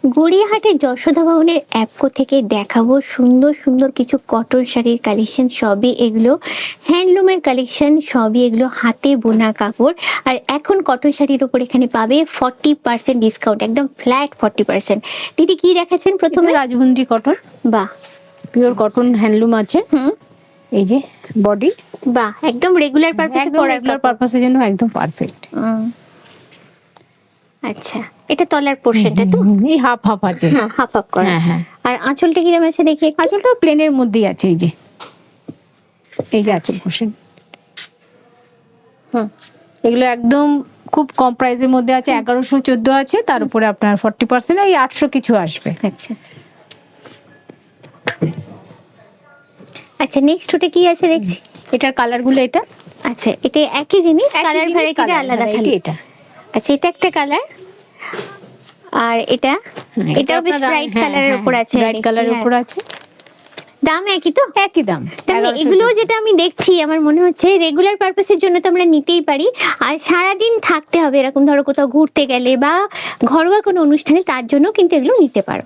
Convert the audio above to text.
গড়িয়াহাটের যশোদা ভবনের অ্যাপকো থেকে দেখাবো সুন্দর সুন্দর কিছু কটন শাড়ির কালেকশন। সবই এগুলো হ্যান্ডলুমের কালেকশন, সবই এগুলো হাতে বোনা কাপড়। আর এখন কটন শাড়ির উপর এখানে পাবে 40% ডিসকাউন্ট, একদম ফ্ল্যাট 40%। দিদি কি দেখাচ্ছেন প্রথমে? রাজবন্দি কটন, বাহ, পিওর কটন হ্যান্ডলুম আছে। এই যে বডি, বাহ, একদম রেগুলার পারপাসের জন্য একদম পারফেক্ট। আচ্ছা, এটা তলার পোরশনটা তো এই হাফ হাফ আছে, হ্যাঁ হাফ হাফ করা। হ্যাঁ। আর আঁচলটা কিরকম আছে দেখি? আঁচলটা প্লেনের মধ্যেই আছে, এই যে আঁচল পোরশন। এগুলো একদম খুব কম প্রাইসের মধ্যে আছে, 1114 আছে, তার উপরে আপনার 40% এই 800 কিছু আসবে। আচ্ছা আচ্ছা, নেক্সট ওটা কি আছে দেখছি? এটার কালার গুলো এটা, আচ্ছা এটা একই জিনিস, কালার ভ্যারাইটিটা আলাদা খালি। এটা আচ্ছা, এটা একটা কালার, আর এটা এটাও বেশ ব্রাইট কালারের উপর আছে, ব্রাইট কালারের উপর আছে। দাম একই তো? একই দাম। এগুলো যেটা আমি দেখছি আমার মনে হচ্ছে রেগুলার পারপাসের জন্য তো আমরা নিতেই পারি, আর সারাদিন থাকতে হবে এরকম, ধরো কোথাও ঘুরতে গেলে বা ঘরোয়া কোনো অনুষ্ঠানে, তার জন্য কিন্তু এগুলো নিতে পারো।